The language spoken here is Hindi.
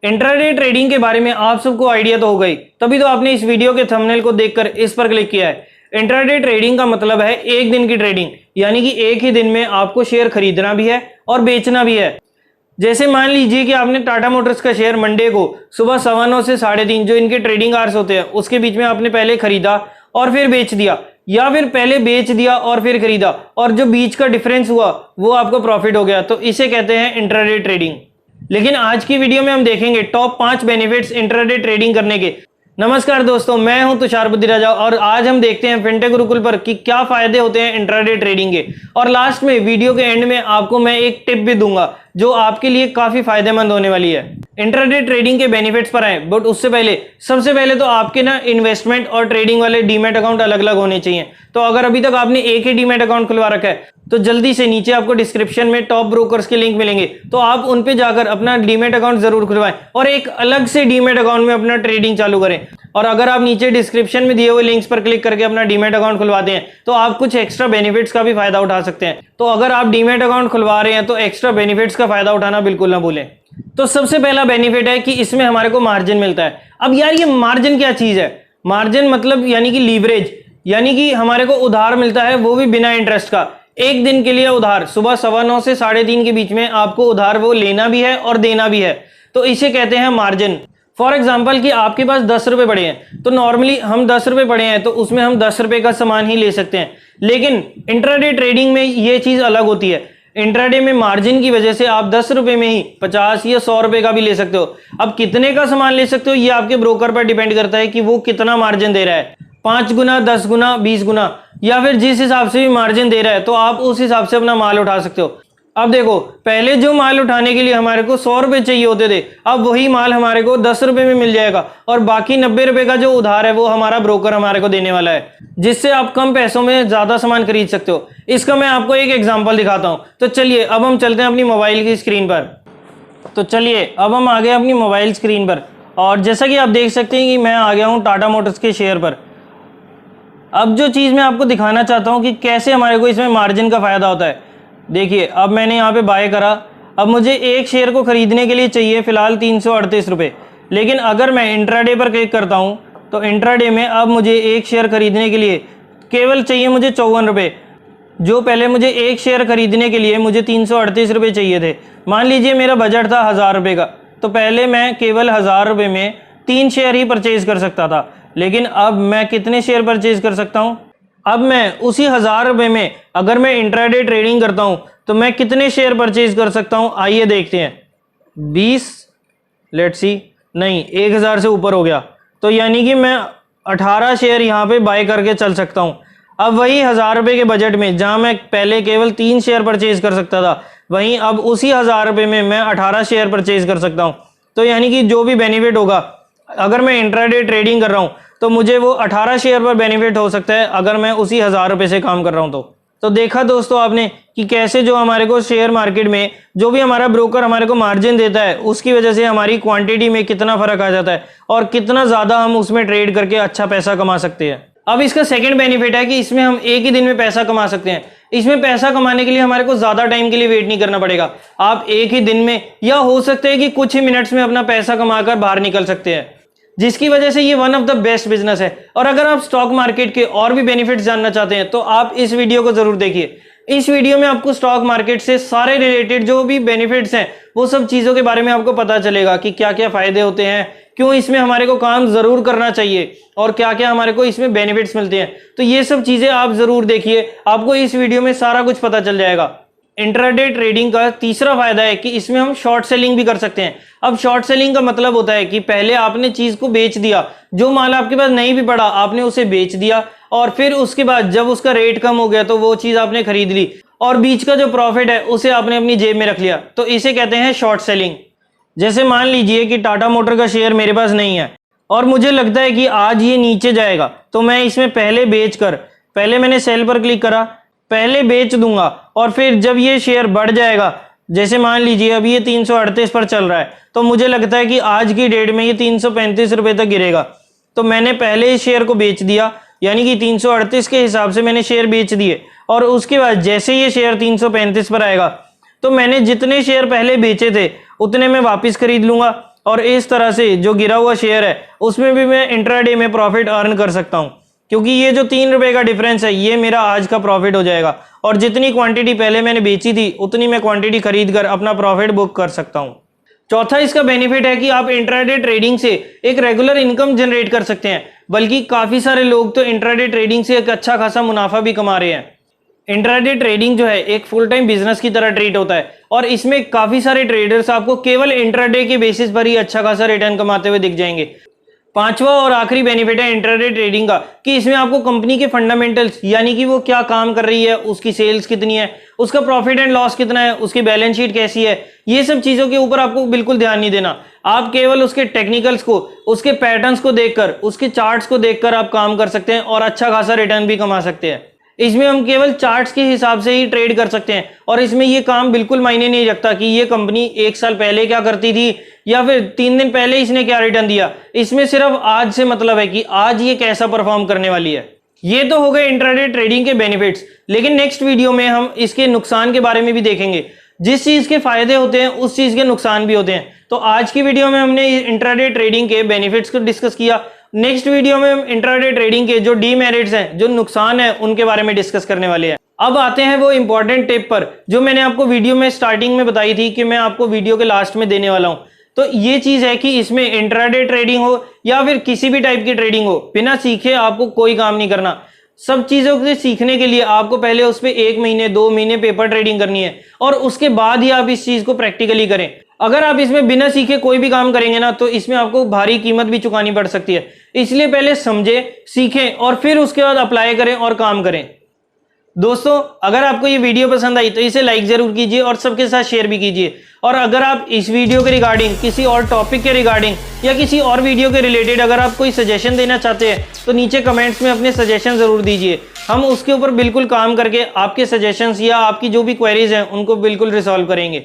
इंट्राडे ट्रेडिंग के बारे में आप सबको आइडिया तो हो गई, तभी तो आपने इस वीडियो के थंबनेल को देखकर इस पर क्लिक किया है। इंट्राडे ट्रेडिंग का मतलब है एक दिन की ट्रेडिंग, यानी कि एक ही दिन में आपको शेयर खरीदना भी है और बेचना भी है। जैसे मान लीजिए कि आपने टाटा मोटर्स का शेयर मंडे को सुबह 9:15 से 3:30 जो इनके ट्रेडिंग आवर्स होते हैं उसके बीच में आपने पहले खरीदा और फिर बेच दिया, या फिर पहले बेच दिया और फिर खरीदा और जो बीच का डिफरेंस हुआ वो आपको प्रॉफिट हो गया, तो इसे कहते हैं इंट्राडे ट्रेडिंग। लेकिन आज की वीडियो में हम देखेंगे टॉप 5 बेनिफिट्स इंट्राडे ट्रेडिंग करने के। नमस्कार दोस्तों, मैं हूं तुषार बुद्धिराजा और आज हम देखते हैं फिनटेक गुरुकुल पर कि क्या फायदे होते हैं इंट्राडे ट्रेडिंग के। और लास्ट में वीडियो के एंड में आपको मैं एक टिप भी दूंगा जो आपके लिए काफी फायदेमंद होने वाली है। इंट्राडे ट्रेडिंग के बेनिफिट्स पर आए, बट उससे पहले सबसे पहले तो आपके ना इन्वेस्टमेंट और ट्रेडिंग वाले डीमैट अकाउंट अलग अलग होने चाहिए। तो अगर अभी तक आपने एक ही डीमैट अकाउंट खुलवा रखा है तो जल्दी से नीचे आपको डिस्क्रिप्शन में टॉप ब्रोकर्स के लिंक मिलेंगे, तो आप उन पे जाकर अपना डीमैट अकाउंट जरूर खुलवाएं और एक अलग से डीमैट अकाउंट में अपना ट्रेडिंग चालू करें। और अगर आप नीचे डिस्क्रिप्शन में दिए हुए लिंक्स पर क्लिक करके अपना डीमैट अकाउंट खुलवाते हैं तो आप कुछ एक्स्ट्रा बेनिफिट्स का भी फायदा उठा सकते हैं। तो अगर आप डीमैट अकाउंट खुलवा रहे हैं तो एक्स्ट्रा बेनिफिट्स का फायदा उठाना बिल्कुल ना भूलें। तो सबसे पहला बेनिफिट है कि इसमें हमारे को मार्जिन मिलता है। अब यार ये मार्जिन क्या चीज है? मार्जिन मतलब यानी कि लीवरेज, यानी कि हमारे को उधार मिलता है, वो भी बिना इंटरेस्ट का। एक दिन के लिए उधार, सुबह 9:15 से 3:30 के बीच में आपको उधार वो लेना भी है और देना भी है, तो इसे कहते हैं मार्जिन। फॉर एग्जाम्पल कि आपके पास 10 रुपए पड़े हैं, तो नॉर्मली हम 10 रुपए पड़े हैं तो उसमें हम 10 रुपए का सामान ही ले सकते हैं। लेकिन इंट्राडे ट्रेडिंग में ये चीज अलग होती है। इंट्राडे में मार्जिन की वजह से आप 10 रुपए में ही 50 या 100 रुपए का भी ले सकते हो। अब कितने का सामान ले सकते हो ये आपके ब्रोकर पर डिपेंड करता है कि वो कितना मार्जिन दे रहा है, 5 गुना, 10 गुना, 20 गुना, या फिर जिस हिसाब से भी मार्जिन दे रहा है तो आप उस हिसाब से अपना माल उठा सकते हो। अब देखो, पहले जो माल उठाने के लिए हमारे को 100 रुपए चाहिए होते थे, अब वही माल हमारे को 10 रुपए में मिल जाएगा और बाकी 90 रुपए का जो उधार है वो हमारा ब्रोकर हमारे को देने वाला है, जिससे आप कम पैसों में ज्यादा सामान खरीद सकते हो। इसका मैं आपको एक एग्जांपल दिखाता हूं। तो चलिए अब हम चलते हैं अपनी मोबाइल की स्क्रीन पर। तो चलिए अब हम आ गए अपनी मोबाइल स्क्रीन पर और जैसा कि आप देख सकते हैं कि मैं आ गया हूं टाटा मोटर्स के शेयर पर। अब जो चीज मैं आपको दिखाना चाहता हूं कि कैसे हमारे को इसमें मार्जिन का फायदा होता है, देखिए अब मैंने यहाँ पे बाय करा। अब मुझे एक शेयर को खरीदने के लिए चाहिए फिलहाल 338 रुपये, लेकिन अगर मैं इंट्राडे पर क्लिक करता हूँ तो इंट्राडे में अब मुझे एक शेयर खरीदने के लिए केवल चाहिए मुझे 54 रुपये। जो पहले मुझे एक शेयर खरीदने के लिए मुझे 338 रुपये चाहिए थे। मान लीजिए मेरा बजट था 1000 रुपये का, तो पहले मैं केवल 1000 रुपये में 3 शेयर ही परचेज कर सकता था, लेकिन अब मैं कितने शेयर परचेज कर सकता हूँ? अब मैं उसी 1000 रुपये में अगर मैं इंट्राडे ट्रेडिंग करता हूं तो मैं कितने शेयर परचेज कर सकता हूं? आइए देखते हैं। 20, लेट्स सी, नहीं 1000 से ऊपर हो गया, तो यानी कि मैं 18 शेयर यहां पे बाय करके चल सकता हूं। अब वही 1000 रुपये के बजट में जहां मैं पहले केवल 3 शेयर परचेज कर सकता था, वहीं अब उसी 1000 रुपये में मैं 18 शेयर परचेज कर सकता हूं। तो यानी कि जो भी बेनिफिट होगा अगर मैं इंट्राडे ट्रेडिंग कर रहा हूं तो मुझे वो 18 शेयर पर बेनिफिट हो सकता है अगर मैं उसी 1000 रुपये से काम कर रहा हूं। तो देखा दोस्तों आपने कि कैसे जो हमारे को शेयर मार्केट में जो भी हमारा ब्रोकर हमारे को मार्जिन देता है उसकी वजह से हमारी क्वांटिटी में कितना फर्क आ जाता है और कितना ज्यादा हम उसमें ट्रेड करके अच्छा पैसा कमा सकते हैं। अब इसका सेकंड बेनिफिट है कि इसमें हम एक ही दिन में पैसा कमा सकते हैं। इसमें पैसा कमाने के लिए हमारे को ज्यादा टाइम के लिए वेट नहीं करना पड़ेगा। आप एक ही दिन में या हो सकता है कि कुछ ही मिनट्स में अपना पैसा कमाकर बाहर निकल सकते हैं, जिसकी वजह से ये one of the best business है। और अगर आप स्टॉक मार्केट के और भी बेनिफिट्स जानना चाहते हैं तो आप इस वीडियो को जरूर देखिए। इस वीडियो में आपको स्टॉक मार्केट से सारे रिलेटेड जो भी बेनिफिट्स हैं वो सब चीजों के बारे में आपको पता चलेगा कि क्या क्या फायदे होते हैं, क्यों इसमें हमारे को काम जरूर करना चाहिए और क्या क्या हमारे को इसमें बेनिफिट्स मिलते हैं। तो ये सब चीजें आप जरूर देखिए, आपको इस वीडियो में सारा कुछ पता चल जाएगा। इंट्राडे ट्रेडिंग का तीसरा फायदा है कि इसमें हम शॉर्ट सेलिंग भी कर सकते हैं। अब शॉर्ट सेलिंग का मतलब होता है कि पहले आपने चीज को बेच दिया, जो माल आपके पास नहीं भी पड़ा आपने उसे बेच दिया और फिर उसके बाद जब उसका रेट कम हो गया तो वो चीज आपने खरीद ली और बीच का जो प्रॉफिट है उसे आपने अपनी जेब में रख लिया, तो इसे कहते हैं शॉर्ट सेलिंग। जैसे मान लीजिए कि टाटा मोटर का शेयर मेरे पास नहीं है और मुझे लगता है कि आज ये नीचे जाएगा, तो मैं इसमें पहले मैंने सेल पर क्लिक करा, पहले बेच दूंगा और फिर जब ये शेयर बढ़ जाएगा, जैसे मान लीजिए अभी ये 338 पर चल रहा है, तो मुझे लगता है कि आज की डेट में ये 335 रुपए तक गिरेगा, तो मैंने पहले इस शेयर को बेच दिया, यानी कि 338 के हिसाब से मैंने शेयर बेच दिए। और उसके बाद जैसे ये शेयर 335 पर आएगा तो मैंने जितने शेयर पहले बेचे थे उतने मैं वापस खरीद लूंगा और इस तरह से जो गिरा हुआ शेयर है उसमें भी मैं इंट्राडे में प्रॉफिट अर्न कर सकता हूं, क्योंकि ये जो 3 रुपए का डिफरेंस है ये मेरा आज का प्रॉफिट हो जाएगा और जितनी क्वांटिटी पहले मैंने बेची थी उतनी मैं क्वांटिटी खरीद कर अपना प्रॉफिट बुक कर सकता हूं। चौथा इसका बेनिफिट है कि आप इंट्राडे ट्रेडिंग से एक रेगुलर इनकम जनरेट कर सकते हैं, बल्कि काफी सारे लोग तो इंट्राडे ट्रेडिंग से एक अच्छा खासा मुनाफा भी कमा रहे हैं। इंट्राडे ट्रेडिंग जो है एक फुल टाइम बिजनेस की तरह ट्रीट होता है और इसमें काफी सारे ट्रेडर्स आपको केवल इंट्राडे के बेसिस पर ही अच्छा खासा रिटर्न कमाते हुए दिख जाएंगे। पांचवा और आखिरी बेनिफिट है इंट्राडे ट्रेडिंग का कि इसमें आपको कंपनी के फंडामेंटल्स यानी कि वो क्या काम कर रही है, उसकी सेल्स कितनी है, उसका प्रॉफिट एंड लॉस कितना है, उसकी बैलेंस शीट कैसी है, ये सब चीजों के ऊपर आपको बिल्कुल ध्यान नहीं देना। आप केवल उसके टेक्निकल्स को, उसके पैटर्न्स को देखकर, उसके चार्ट्स को देखकर आप काम कर सकते हैं और अच्छा खासा रिटर्न भी कमा सकते हैं। इसमें हम केवल चार्ट्स के हिसाब से ही ट्रेड कर सकते हैं और इसमें ये काम बिल्कुल मायने नहीं रखता कि ये कंपनी 1 साल पहले क्या करती थी या फिर 3 दिन पहले इसने क्या रिटर्न दिया। इसमें सिर्फ आज से मतलब है कि आज ये कैसा परफॉर्म करने वाली है। ये तो हो गए इंट्राडे ट्रेडिंग के बेनिफिट्स, लेकिन नेक्स्ट वीडियो में हम इसके नुकसान के बारे में भी देखेंगे। जिस चीज के फायदे होते हैं उस चीज के नुकसान भी होते हैं। तो आज की वीडियो में हमने इंट्राडे ट्रेडिंग के बेनिफिट्स को डिस्कस किया। नेक्स्ट वीडियो में हम इंट्राडे ट्रेडिंग के जो डीमेरिट्स हैं, जो नुकसान है, उनके बारे में डिस्कस करने वाले हैं। अब आते हैं वो इंपॉर्टेंट टिप पर जो मैंने आपको वीडियो में स्टार्टिंग में बताई थी कि मैं आपको वीडियो के लास्ट में देने वाला हूं। तो ये चीज है कि इसमें इंट्राडे ट्रेडिंग हो या फिर किसी भी टाइप की ट्रेडिंग हो, बिना सीखे आपको कोई काम नहीं करना। सब चीजों से सीखने के लिए आपको पहले उस पर 1 महीने 2 महीने पेपर ट्रेडिंग करनी है और उसके बाद ही आप इस चीज को प्रैक्टिकली करें। अगर आप इसमें बिना सीखे कोई भी काम करेंगे ना तो इसमें आपको भारी कीमत भी चुकानी पड़ सकती है। इसलिए पहले समझें, सीखें और फिर उसके बाद अप्लाई करें और काम करें। दोस्तों, अगर आपको ये वीडियो पसंद आई तो इसे लाइक जरूर कीजिए और सबके साथ शेयर भी कीजिए। और अगर आप इस वीडियो के रिगार्डिंग, किसी और टॉपिक के रिगार्डिंग या किसी और वीडियो के रिलेटेड अगर आप कोई सजेशन देना चाहते हैं तो नीचे कमेंट्स में अपने सजेशन जरूर दीजिए। हम उसके ऊपर बिल्कुल काम करके आपके सजेशंस या आपकी जो भी क्वेरीज हैं उनको बिल्कुल रिजॉल्व करेंगे।